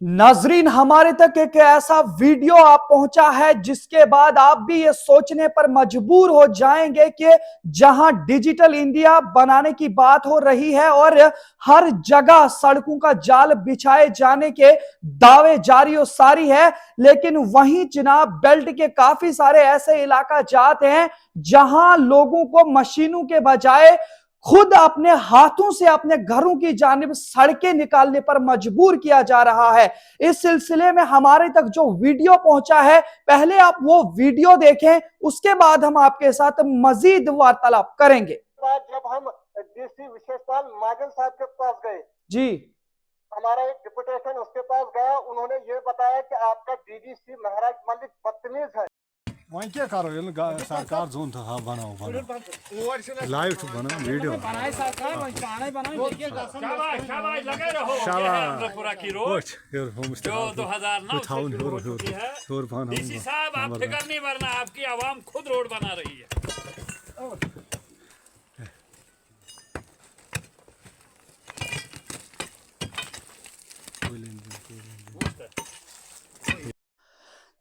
नाजरीन, हमारे तक एक ऐसा वीडियो आप पहुंचा है जिसके बाद आप भी ये सोचने पर मजबूर हो जाएंगे कि जहां डिजिटल इंडिया बनाने की बात हो रही है और हर जगह सड़कों का जाल बिछाए जाने के दावे जारी और सारी है, लेकिन वहीं जनाब बेल्ट के काफी सारे ऐसे इलाका जाते हैं जहां लोगों को मशीनों के बजाय खुद अपने हाथों से अपने घरों की जानिब सड़कें निकालने पर मजबूर किया जा रहा है। इस सिलसिले में हमारे तक जो वीडियो पहुंचा है, पहले आप वो वीडियो देखें, उसके बाद हम आपके साथ मजीद वार्तालाप करेंगे। जब हम डीसी विशेषपाल महाजन साहब के पास गए जी, हमारा एक डिपुटेशन उसके पास गया, उन्होंने ये बताया कि आपका डीडीसी महाराज मलिक बदतमीज है। वहीं क्या करो ये सरकार जोन था हाँ बनाओ लाइव तो बना वीडियो बनाए सरकार वही पानी बनाए शाबाश लगे रहो पूरा की रोड जो 2009 से शुरू हो चुकी है। डीसी साहब आप फिक्र नहीं, वरना आपकी आवाम खुद रोड बना रही है।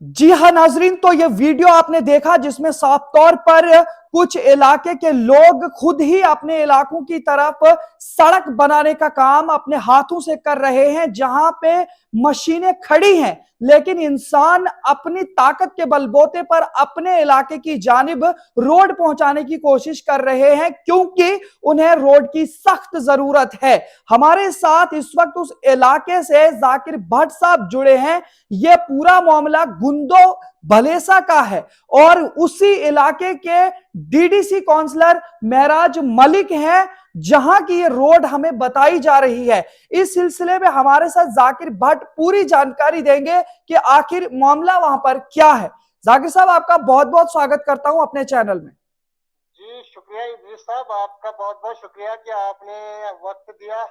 जी हाँ नाजरीन, तो ये वीडियो आपने देखा जिसमें साफ तौर पर कुछ इलाके के लोग खुद ही अपने इलाकों की तरफ सड़क बनाने का काम अपने हाथों से कर रहे हैं, जहां पे मशीनें खड़ी हैं, लेकिन इंसान अपनी ताकत के बलबूते पर अपने इलाके की जानिब रोड पहुंचाने की कोशिश कर रहे हैं, क्योंकि उन्हें रोड की सख्त जरूरत है। हमारे साथ इस वक्त उस इलाके से जाकिर भट्ट साहब जुड़े हैं। यह पूरा मामला गुंदो भलेसा का है और उसी इलाके के डीडीसी काउंसलर महराज मलिक हैं, जहां की ये रोड हमें बताई जा रही है। इस सिलसिले में हमारे साथ जाकिर भट्ट पूरी जानकारी देंगे कि आखिर मामला वहां पर क्या है। जाकिर साहब, आपका बहुत बहुत स्वागत करता हूं अपने चैनल में। जी शुक्रिया इद्रीस साहब, आपका बहुत बहुत शुक्रिया कि आपने वक्त दिया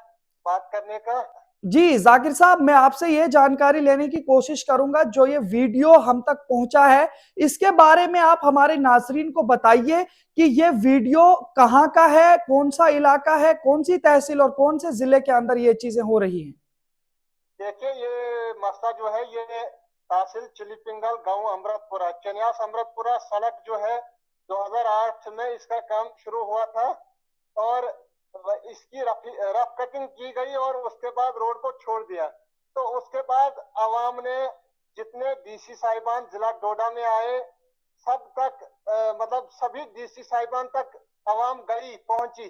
बात करने का। जी जाकिर साहब, मैं आपसे ये जानकारी लेने की कोशिश करूंगा, जो ये वीडियो हम तक पहुंचा है इसके बारे में आप हमारे नाजरीन को बताइए कि ये वीडियो कहां का है, कौन सा इलाका है, कौन सी तहसील और कौन से जिले के अंदर ये चीजें हो रही हैं। देखिए, ये मसला जो है ये तहसील चिलीपिंगल गांव अमृतपुरा चनियास अमृतपुरा सड़क जो है 2008 में इसका काम शुरू हुआ था और इसकी रफ कटिंग की गई और उसके बाद रोड को छोड़ दिया। तो उसके बाद आवाम ने जितने डीसी साहिबान जिला डोडा में आए सब तक मतलब सभी डीसी साहिबान तक आवाम गई पहुंची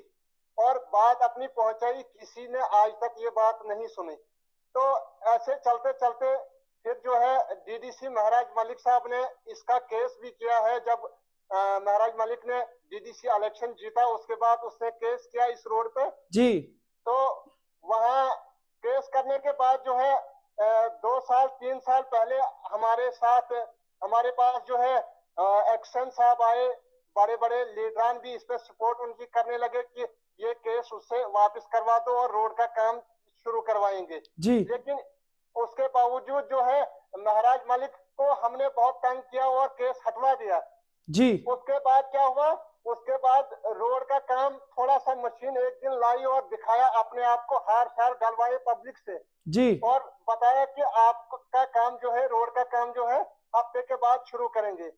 और बात अपनी पहुंचाई, किसी ने आज तक ये बात नहीं सुनी। तो ऐसे चलते चलते फिर जो है डीडीसी महाराज मलिक साहब ने इसका केस भी किया है। जब महाराज मलिक ने डीडीसी इलेक्शन जीता, उसके बाद उसने केस किया इस रोड पे जी। तो वहां केस करने के बाद जो है 2 साल 3 साल पहले हमारे साथ हमारे पास जो है एक्शन साहब आए, बड़े बड़े लीडरान भी इस पे सपोर्ट उनकी करने लगे कि ये केस उससे वापस करवा दो और रोड का काम शुरू करवाएंगे जी। लेकिन उसके बावजूद जो है महाराज मलिक को हमने बहुत तंग किया और केस हटवा दिया जी। उसके बाद क्या हुआ, उसके बाद रोड का काम थोड़ा सा मशीन एक दिन लाई और दिखाया अपने आप को, हार शार डलवाए पब्लिक से जी। और बताया कि आपका काम जो है रोड का काम जो है हफ्ते के बाद शुरू करेंगे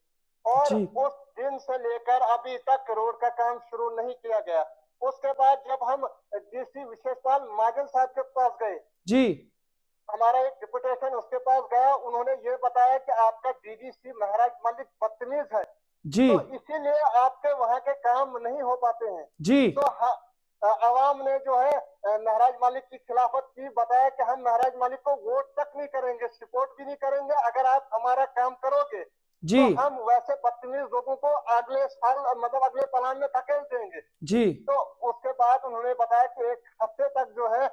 और उस दिन से लेकर अभी तक रोड का काम शुरू नहीं किया गया। उसके बाद जब हम डीसी विशेषपाल महाजन साहब के पास गए जी, हमारा एक डिपुटेशन उसके पास गया, उन्होंने ये बताया कि आपका डीडीसी महाराज मलिक बदतमीज है जी। तो इसीलिए आपके वहां के काम नहीं हो पाते हैं जी। तो आवाम ने जो है महाराज मलिक की खिलाफत की, बताया कि हम महाराज मलिक को वोट तक नहीं करेंगे, सपोर्ट भी नहीं करेंगे, अगर आप हमारा काम करोगे जी। तो हम वैसे बदतमीज लोगों को अगले साल मतलब अगले प्लान में धकेल देंगे जी। तो उसके बाद उन्होंने बताया कि 1 हफ्ते तक जो है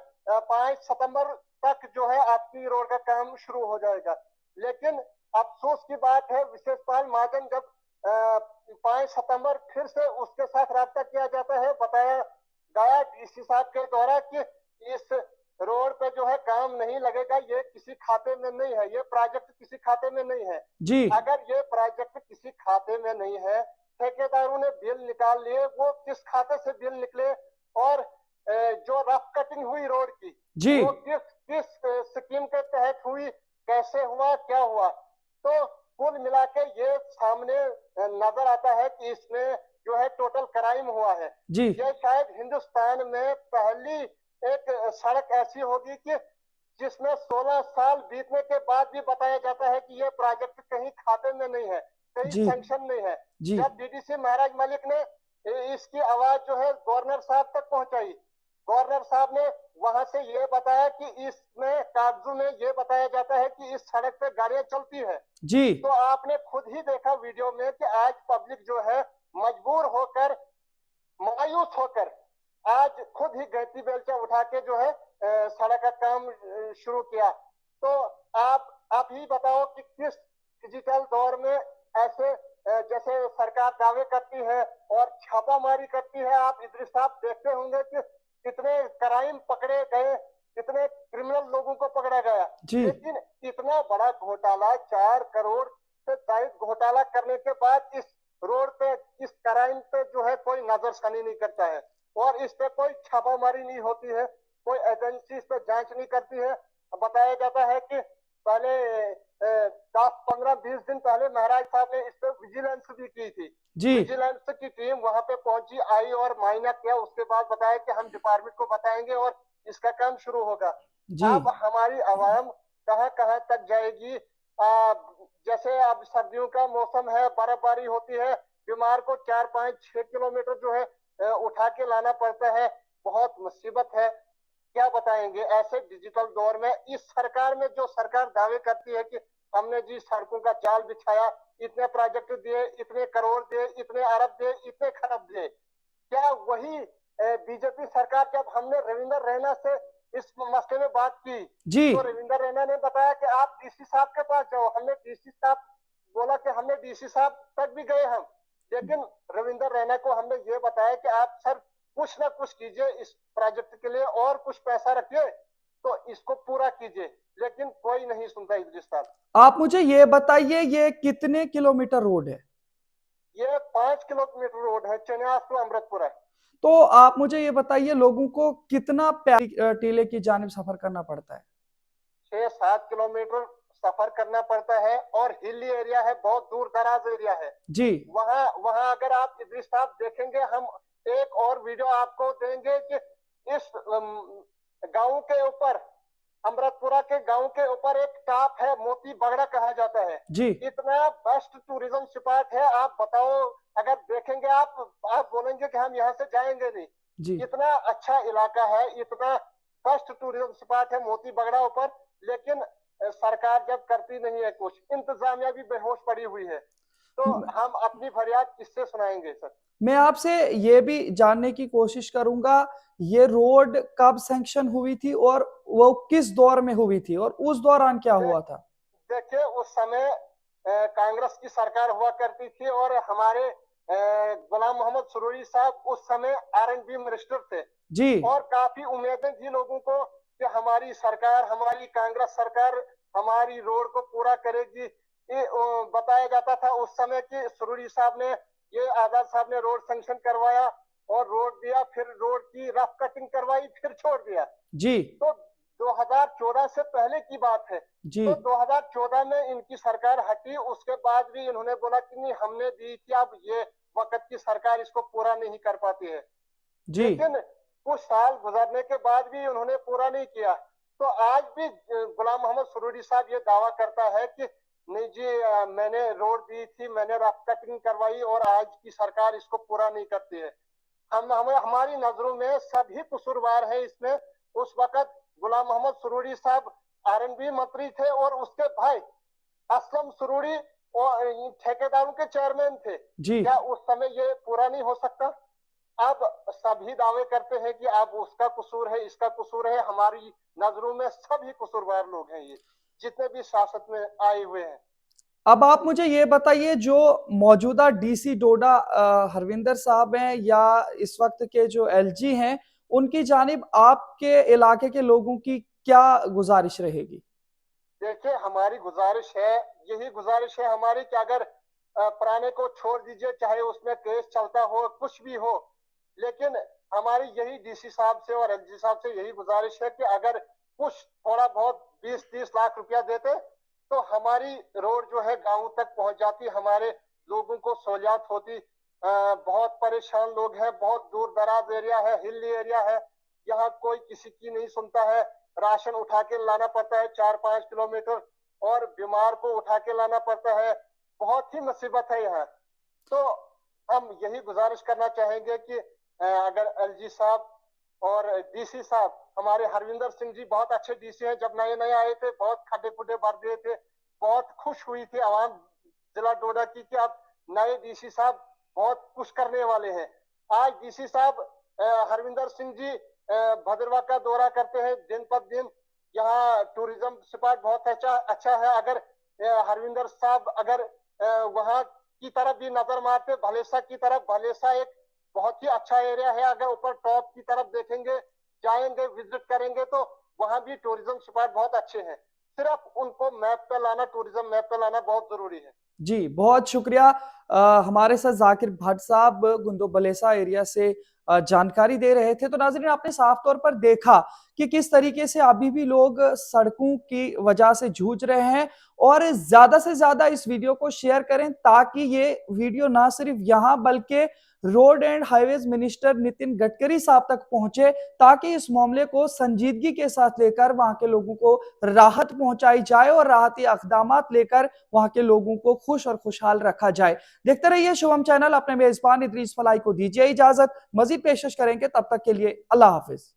5 सितंबर तक जो है आपकी रोड का काम शुरू हो जाएगा। लेकिन अफसोस की बात है, विशेषपाल महाजन जब 5 सितंबर फिर से उसके साथ राब्ता किया जाता है, बताया गया डीसी साहब के द्वारा कि इस रोड पे जो है काम नहीं लगेगा, ये किसी खाते में नहीं है, ये प्रोजेक्ट किसी खाते में नहीं है जी। अगर ये प्रोजेक्ट किसी खाते में नहीं है, ठेकेदारों ने बिल निकाल लिए, वो किस खाते से बिल निकले और जो रफ कटिंग हुई रोड की जी। वो किस स्कीम के तहत प्रोजेक्ट हुई, कैसे हुआ, क्या हुआ। तो कुल मिला के ये सामने नजर आता है कि इसमें जो है टोटल क्राइम हुआ है। जी ये शायद हिंदुस्तान में पहली एक सड़क ऐसी होगी कि जिसमें 16 साल बीतने के बाद भी बताया जाता है कि ये प्रोजेक्ट कहीं खाते में नहीं है, कहीं जी सैंक्शन नहीं है। जी जब डीडीसी महाराज मलिक ने इसकी आवाज जो है गवर्नर साहब तक पहुंचाई, गवर्नर साहब ने वहां से ये बताया कि इसमें कागजों में ये बताया जाता है कि इस सड़क पे गाड़ियां चलती है। जी तो आपने खुद ही देखा वीडियो में कि आज पब्लिक जो है मजबूर होकर, मायूस होकर आज खुद ही गैती बेलचा उठा के जो है सड़क का काम शुरू किया। तो आप ही बताओ कि किस डिजिटल दौर में ऐसे जैसे सरकार दावे करती है और छापामारी करती है, आप इधर साहब देखते होंगे कि कितने क्राइम पकड़े गए, कितने क्रिमिनल लोगों को पकड़ा गया। जी लेकिन इतना बड़ा घोटाला, 4 करोड़ से ज्यादा घोटाला करने के बाद इस रोड पे, इस क्राइम पे जो है कोई नजरसानी नहीं करता है और इस पे कोई छापामारी नहीं होती है, कोई एजेंसी इस पे जांच नहीं करती है। बताया जाता है कि पहले 10-15-20 दिन पहले महाराज साहब ने इस पे विजिलेंस भी की थी। जी विजिलेंस की टीम वहां पे पहुंची, आई और मायना किया, उसके बाद बताया कि हम डिपार्टमेंट को बताएंगे और इसका काम शुरू होगा। जी अब हमारी आवाम कहां कहां तक जाएगी। जैसे अब सर्दियों का मौसम है, बर्फबारी होती है, बीमार को 4-5-6 किलोमीटर जो है उठा के लाना पड़ता है, बहुत मुसीबत है। क्या बताएंगे ऐसे डिजिटल दौर में, इस सरकार में जो सरकार दावे करती है कि हमने जी सड़कों का जाल बिछाया, इतने प्रोजेक्ट दिए, इतने करोड़ दिए, इतने अरब दिए, इतने खरब दिए। क्या वही बीजेपी सरकार, जब हमने रविंदर रैना से इस मसले में बात की जी तो रविंदर रैना ने बताया कि आप डीसी साहब के पास जाओ। हमने डीसी साहब बोला कि हमने डीसी साहब तक भी गए हम, लेकिन रविंदर रैना को हमने ये बताया कि आप सर कुछ ना कुछ कीजिए इस प्रोजेक्ट के लिए और कुछ पैसा रखिए तो इसको पूरा कीजिए, लेकिन कोई नहीं सुनता इद्रिस साहब। आप मुझे ये बताइए, ये कितने किलोमीटर रोड है? ये 5 किलोमीटर रोड है, चनियास टू अमृतपुर है। तो आप मुझे ये बताइए, लोगों को कितना टीले की जानिब सफर करना पड़ता है? 6-7 किलोमीटर सफर करना पड़ता है और हिली एरिया है, बहुत दूर दराज एरिया है। जी वहाँ वहाँ अगर आप इद्रिस साहब देखेंगे, हम एक और वीडियो आपको देंगे कि इस गांव के ऊपर, अमृतपुरा के गांव के ऊपर एक टाप है, मोती बगड़ा कहा जाता है। जी इतना बेस्ट टूरिज्म स्पॉट है, आप बताओ, अगर देखेंगे आप बोलेंगे कि हम यहाँ से जाएंगे नहीं। जी इतना अच्छा इलाका है, इतना बेस्ट टूरिज्म स्पॉट है मोती बगड़ा ऊपर, लेकिन सरकार जब करती नहीं है कुछ, इंतजामिया भी बेहोश पड़ी हुई है, तो हम अपनी फरियाद किससे सुनाएंगे सर। मैं आपसे ये भी जानने की कोशिश करूंगा, ये रोड कब सैंक्शन हुई थी और वो किस दौर में हुई थी और उस दौरान क्या हुआ था? देखिए, उस समय कांग्रेस की सरकार हुआ करती थी और हमारे गुलाम मोहम्मद सुरूरी साहब उस समय R&B मिनिस्टर थे जी और काफी उम्मीदें थी लोगों को कि हमारी सरकार, हमारी कांग्रेस सरकार हमारी रोड को पूरा करेगी। ये बताया जाता था उस समय कि सुरूरी साहब ने, ये आजाद साहब ने रोड सैंक्शन करवाया और रोड दिया, फिर रोड की रफ कटिंग करवाई, फिर छोड़ दिया। जी तो 2014 से पहले की बात है। जी तो 2014 में इनकी सरकार हटी, उसके बाद भी इन्होंने बोला कि नहीं हमने दी थी, अब ये वक्त की सरकार इसको पूरा नहीं कर पाती है। जी लेकिन कुछ साल गुजरने के बाद भी उन्होंने पूरा नहीं किया। तो आज भी गुलाम मोहम्मद सुरूरी साहब ये दावा करता है कि नहीं जी मैंने रोड दी थी, मैंने रफ कटिंग करवाई और आज की सरकार इसको पूरा नहीं करती है। हमारी नजरों में सभी कसूरवार है इसमें। उस वक्त गुलाम मोहम्मद सुरूरी साहब R&B मंत्री थे और उसके भाई असलम सुरूरी और ठेकेदारों के चेयरमैन थे। जी क्या उस समय ये पूरा नहीं हो सकता? अब सभी दावे करते हैं कि अब उसका कसूर है, इसका कसूर है। हमारी नजरों में सभी कसूरवार लोग हैं ये, जितने भी शासन में आए हुए हैं। अब आप मुझे ये बताइए, जो मौजूदा डीसी डोडा हरविंदर साहब हैं या इस वक्त के जो LG हैं, उनकी जानिब आपके इलाके के लोगों की क्या गुजारिश रहेगी? देखिए, हमारी गुजारिश है, यही गुजारिश है हमारी कि अगर पुराने को छोड़ दीजिए, चाहे उसमें केस चलता हो, कुछ भी हो, लेकिन हमारी यही डीसी साहब से और LG साहब से यही गुजारिश है कि अगर कुछ थोड़ा बहुत 20-30 लाख रुपया देते तो हमारी रोड जो है गांव तक पहुंच जाती, हमारे लोगों को सहूलियत होती। बहुत परेशान लोग हैं, बहुत दूर दराज एरिया है, हिली एरिया है, यहाँ कोई किसी की नहीं सुनता है। राशन उठा के लाना पड़ता है 4-5 किलोमीटर और बीमार को उठा के लाना पड़ता है, बहुत ही मुसीबत है यहाँ। तो हम यही गुजारिश करना चाहेंगे कि अगर एलजी साहब और डीसी साहब, हमारे हरविंदर सिंह जी बहुत अच्छे डीसी हैं, जब नए नए आए थे बहुत खड्डे खुड्डे भर दिए थे, बहुत खुश हुई थी आवाम जिला डोडा की कि अब नए डीसी साहब बहुत कुछ करने वाले हैं। आज डीसी साहब हरविंदर सिंह जी भद्रवाह का दौरा करते हैं दिन पर दिन, यहाँ टूरिज्म स्पॉट बहुत अच्छा है। अगर हरविंदर साहब अगर वहाँ की तरफ भी नजर मारते, भलेसा की तरफ, भलेसा एक बहुत ही अच्छा एरिया है, अगर ऊपर टॉप की तरफ देखेंगे, जाएंगे, विजिट करेंगे तो वहां भी टूरिज्म स्पॉट बहुत अच्छे हैं। सिर्फ उनको मैप पे लाना, टूरिज्म मैप पे लाना बहुत जरूरी है। जी, बहुत शुक्रिया। हमारे साथ जाकिर भट्ट साहब गुंदो बलेसा एरिया से जानकारी दे रहे थे। तो नाज़रीन, आपने साफ तौर पर देखा कि किस तरीके से अभी भी लोग सड़कों की वजह से जूझ रहे हैं, और ज्यादा से ज्यादा इस वीडियो को शेयर करें ताकि ये वीडियो ना सिर्फ यहाँ बल्कि road and highways minister Nitin Gadkari साहब तक पहुंचे, ताकि इस मामले को संजीदगी के साथ लेकर वहां के लोगों को राहत पहुंचाई जाए और राहती इक़दामात लेकर वहां के लोगों को खुश और खुशहाल रखा जाए। देखते रहिए शुभम चैनल। अपने मेजबान इदरीस फलाई को दीजिए इजाजत, मजीद पेशकश करेंगे, तब तक के लिए अल्लाह हाफिज।